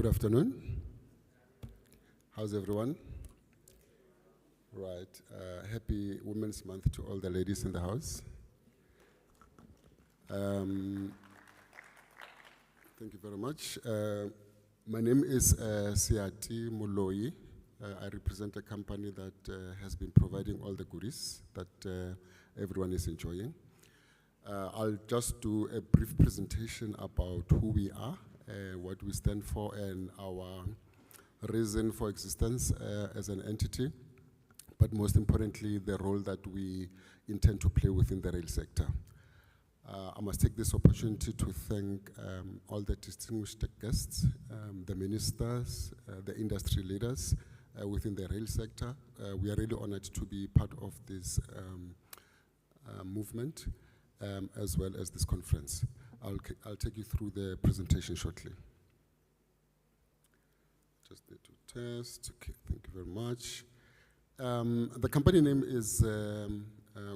Good afternoon. How's everyone? Right. Happy Women's Month to all the ladies in the house. Thank you very much. My name is Siati Moloi. I represent a company that has been providing all the goodies that everyone is enjoying. I'll just do a brief presentation about who we are, what we stand for, and our reason for existence as an entity, but most importantly, the role that we intend to play within the rail sector. I must take this opportunity to thank all the distinguished guests, the ministers, the industry leaders within the rail sector. We are really honored to be part of this movement, as well as this conference. I'll take you through the presentation shortly. Just need to test. Okay, thank you very much. The company name is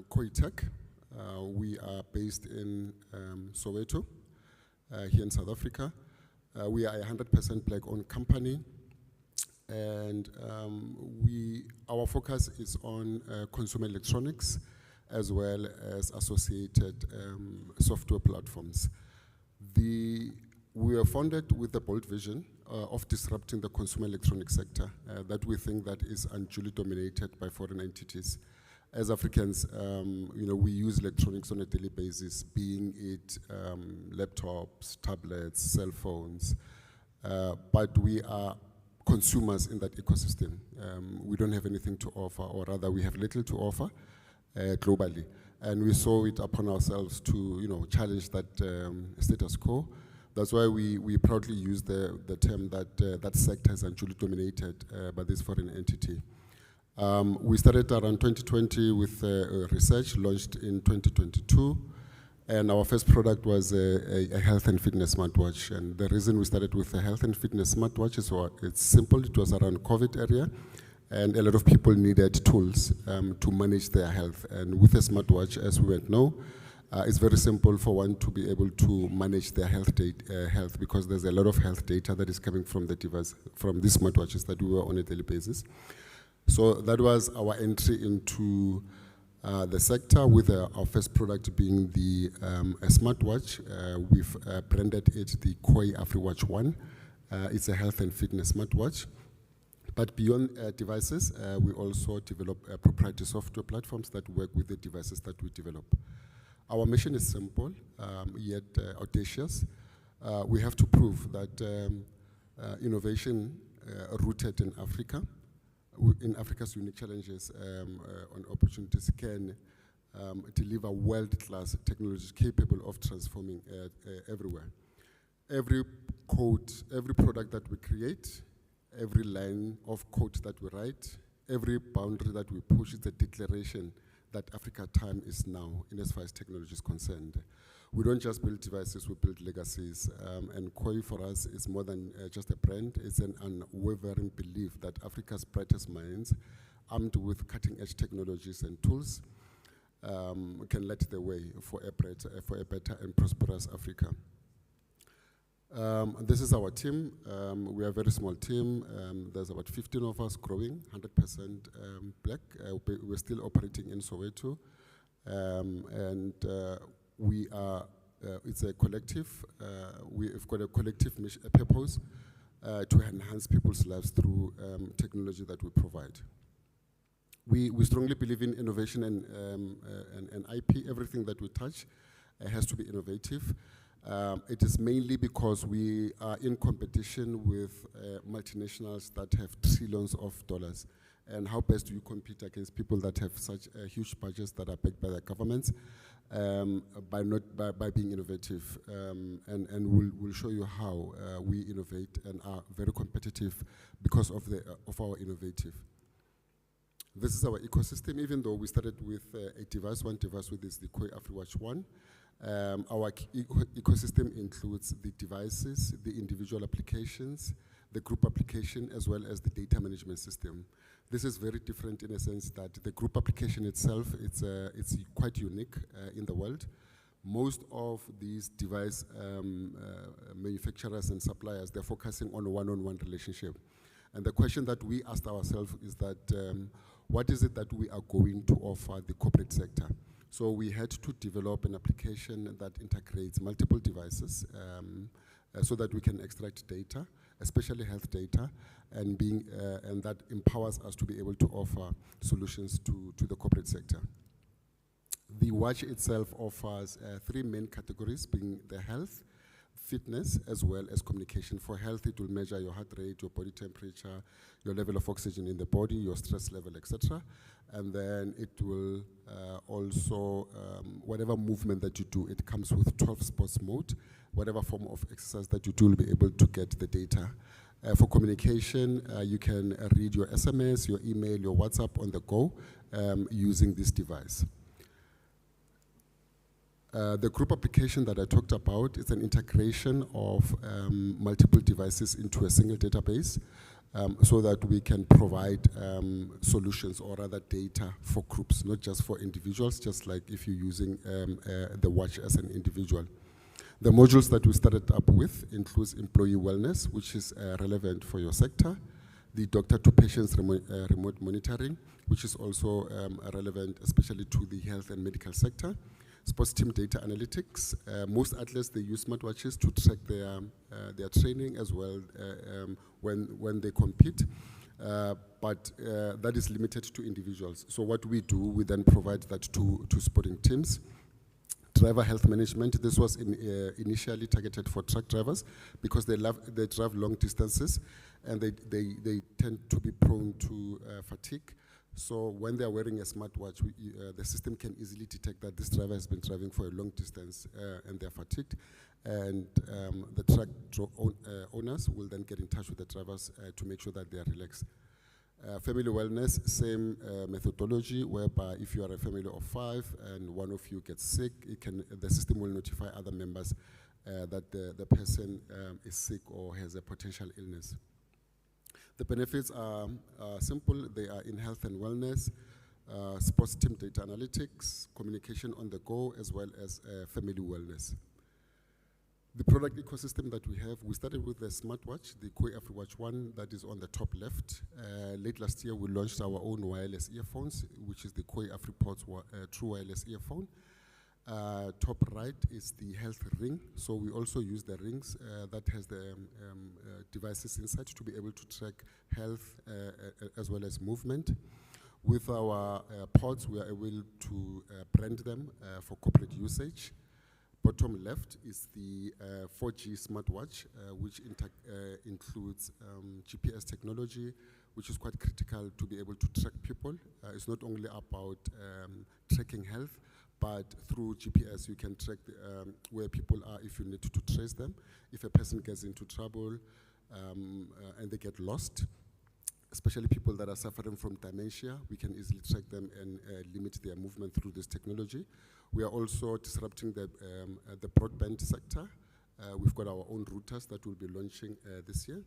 Khoi. We are based in Soweto, here in South Africa. We are a 100% black-owned company, and our focus is on consumer electronics, as well as associated software platforms. We were founded with the bold vision of disrupting the consumer electronics sector that we think that is unduly dominated by foreign entities. As Africans, we use electronics on a daily basis, being it laptops, tablets, cell phones, but we are consumers in that ecosystem. We don't have anything to offer, or rather we have little to offer globally. And we saw it upon ourselves to challenge that status quo. That's why we proudly use the term that that sector is unduly dominated by this foreign entity. We started around 2020 with research, launched in 2022, and our first product was a health and fitness smartwatch. And the reason we started with a health and fitness smartwatch is it's simple. It was around COVID area, and a lot of people needed tools to manage their health. And with a smartwatch, as we went know, it's very simple for one to be able to manage their health because there's a lot of health data that is coming from the device, from these smartwatches that we were on a daily basis. So that was our entry into the sector, with our first product being a smartwatch. We've branded it the Khoi AfriWatch 1. It's a health and fitness smartwatch. But beyond devices, we also develop proprietary software platforms that work with the devices that we develop. Our mission is simple, yet audacious. We have to prove that innovation rooted in Africa, in Africa's unique challenges and opportunities, can deliver world-class technologies capable of transforming everywhere. Every code, every product that we create, every line of code that we write, every boundary that we push is a declaration that Africa time is now, in as far as technology is concerned. We don't just build devices, we build legacies. And Khoi for us is more than just a brand. It's an unwavering belief that Africa's brightest minds, armed with cutting-edge technologies and tools, can light the way for a better and prosperous Africa. This is our team. We are a very small team. There's about 15 of us growing, 100% black. We're still operating in Soweto. We are, it's a collective. We've got a collective purpose to enhance people's lives through technology that we provide. We strongly believe in innovation and IP. Everything that we touch has to be innovative. It is mainly because we are in competition with multinationals that have trillions of dollars. And how best do you compete against people that have such huge budgets that are backed by their governments by being innovative? And we'll show you how we innovate and are very competitive because of our innovative. This is our ecosystem. Even though we started with one device, with this, the Khoi AfriWatch 1. Our ecosystem includes the devices, the individual applications, the group application, as well as the data management system. This is very different in a sense that the group application itself, it's quite unique in the world. Most of these device manufacturers and suppliers, they're focusing on a one-on-one relationship. And the question that we asked ourselves is that what is it that we are going to offer the corporate sector? So we had to develop an application that integrates multiple devices so that we can extract data, especially health data, and that empowers us to be able to offer solutions to the corporate sector. The watch itself offers 3 main categories, being the health, fitness, as well as communication. For health, it will measure your heart rate, your body temperature, your level of oxygen in the body, your stress level, etc. And then it will also, whatever movement that you do, it comes with 12 sports mode. Whatever form of exercise that you do, will be able to get the data. For communication, you can read your SMS, your email, your WhatsApp on the go using this device. The group application that I talked about is an integration of multiple devices into a single database so that we can provide solutions or rather data for groups, not just for individuals, just like if you're using the watch as an individual. The modules that we started up with includes employee wellness, which is relevant for your sector, the doctor-to-patients remote monitoring, which is also relevant especially to the health and medical sector, sports team data analytics. Most athletes, they use smartwatches to track their training as well when they compete, but that is limited to individuals. So what we do, we then provide that to sporting teams. Driver health management, this was initially targeted for truck drivers because they drive long distances and they tend to be prone to fatigue. So when they're wearing a smartwatch, the system can easily detect that this driver has been driving for a long distance and they're fatigued. And the truck owners will then get in touch with the drivers to make sure that they are relaxed. Family wellness, same methodology, whereby if you are a family of 5 and one of you gets sick, the system will notify other members that the person is sick or has a potential illness. The benefits are simple. They are in health and wellness, sports team data analytics, communication on the go, as well as family wellness. The product ecosystem that we have, we started with the smartwatch, the Khoi AfriWatch 1 that is on the top left. Late last year, we launched our own wireless earphones, which is the Khoi AfriPods True Wireless Earphone. Top right is the health ring. So we also use the rings that has the devices inside to be able to track health as well as movement. With our pods, we are able to brand them for corporate usage. Bottom left is the 4G smartwatch, which includes GPS technology, which is quite critical to be able to track people. It's not only about tracking health, but through GPS, you can track where people are if you need to trace them. If a person gets into trouble and they get lost, especially people that are suffering from dementia, we can easily track them and limit their movement through this technology. We are also disrupting the broadband sector. We've got our own routers that we'll be launching this year.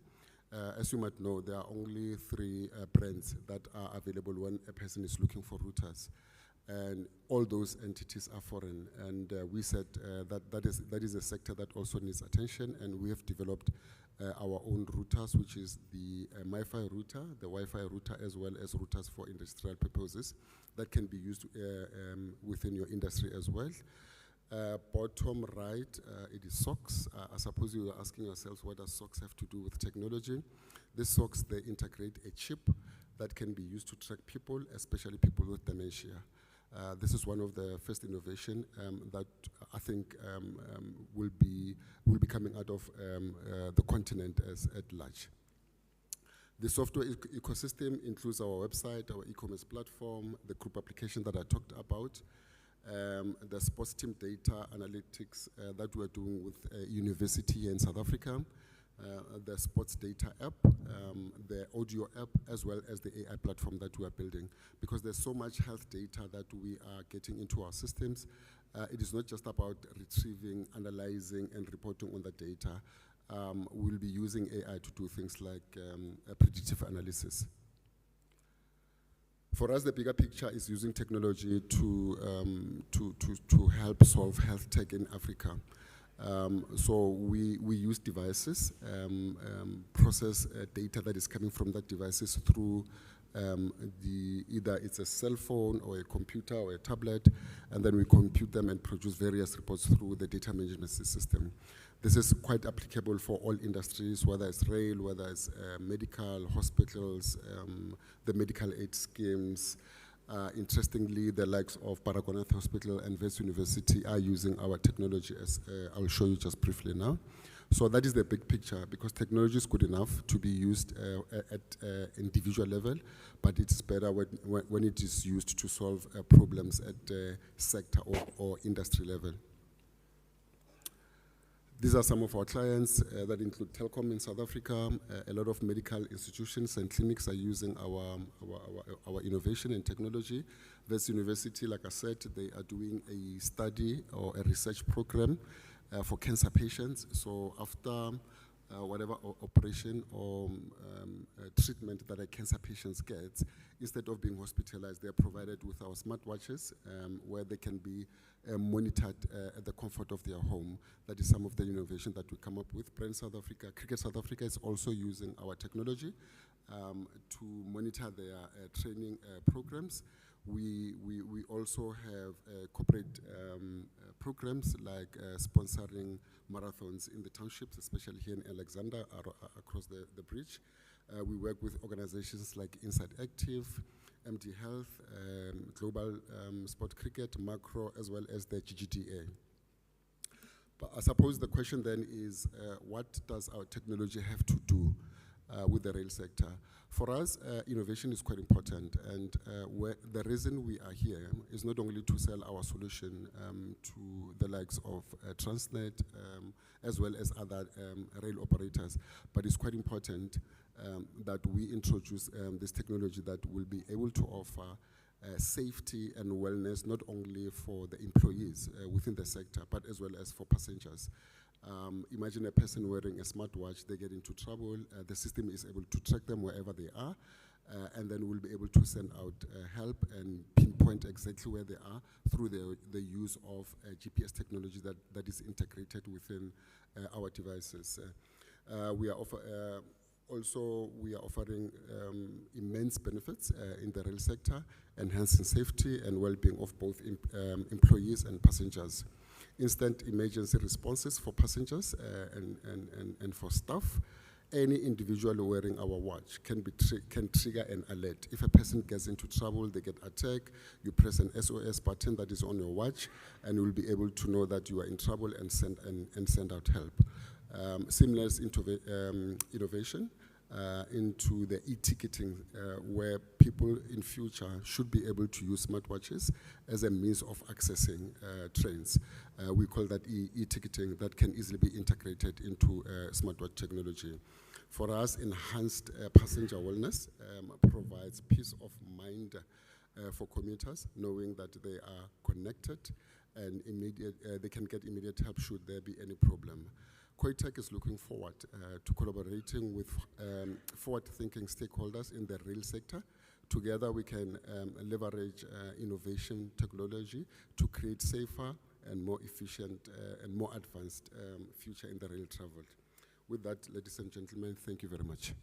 As you might know, there are only 3 brands that are available when a person is looking for routers. And all those entities are foreign. And we said that is a sector that also needs attention, and we have developed our own routers, which is the MiFi router, the Wi-Fi router, as well as routers for industrial purposes that can be used within your industry as well. Bottom right, it is socks. I suppose you are asking yourselves, what does socks have to do with technology? These socks, they integrate a chip that can be used to track people, especially people with dementia. This is one of the first innovation that I think will be coming out of the continent at large. The software ecosystem includes our website, our e-commerce platform, the group application that I talked about, the sports team data analytics that we're doing with a university in South Africa, the sports data app, the audio app, as well as the AI platform that we are building. Because there's so much health data that we are getting into our systems, it is not just about retrieving, analyzing, and reporting on the data. We'll be using AI to do things like predictive analysis. For us, the bigger picture is using technology to help solve health tech in Africa. So we use devices, process data that is coming from that devices through either it's a cell phone or a computer or a tablet, and then we compute them and produce various reports through the data management system. This is quite applicable for all industries, whether it's rail, whether it's medical, hospitals, the medical aid schemes. Interestingly, the likes of Baragwanath Hospital and Wits University are using our technology, as I'll show you just briefly now. So that is the big picture, because technology is good enough to be used at individual level, but it's better when it is used to solve problems at sector or industry level. These are some of our clients that include Telkom in South Africa. A lot of medical institutions and clinics are using our innovation and technology. Wits University, like I said, they are doing a study or a research program for cancer patients. So after whatever operation or treatment that a cancer patient gets, instead of being hospitalized, they are provided with our smartwatches where they can be monitored at the comfort of their home. That is some of the innovation that we come up with. Brand South Africa, Cricket South Africa is also using our technology to monitor their training programs. We also have corporate programs like sponsoring marathons in the townships, especially here in Alexander, across the bridge. We work with organizations like Inside Active, MD Health, Global Sport Cricket, Macro, as well as the GGDA. But I suppose the question then is, what does our technology have to do with the rail sector? For us, innovation is quite important, and the reason we are here is not only to sell our solution to the likes of Transnet, as well as other rail operators, but it's quite important that we introduce this technology that will be able to offer safety and wellness not only for the employees within the sector, but as well as for passengers. Imagine a person wearing a smartwatch, they get into trouble, the system is able to track them wherever they are, and then we'll be able to send out help and pinpoint exactly where they are through the use of GPS technology that is integrated within our devices. We are offering immense benefits in the rail sector, enhancing safety and well-being of both employees and passengers. Instant emergency responses for passengers and for staff. Any individual wearing our watch can trigger an alert. If a person gets into trouble, they get attacked, you press an SOS button that is on your watch, and you will be able to know that you are in trouble and send out help. Seamless innovation into the e-ticketing, where people in future should be able to use smartwatches as a means of accessing trains. We call that e-ticketing that can easily be integrated into smartwatch technology. For us, enhanced passenger wellness provides peace of mind for commuters, knowing that they are connected and they can get immediate help should there be any problem. Khoi is looking forward to collaborating with forward-thinking stakeholders in the rail sector. Together we can leverage innovation technology to create safer and more efficient and more advanced future in the rail travel. With that, ladies and gentlemen, thank you very much.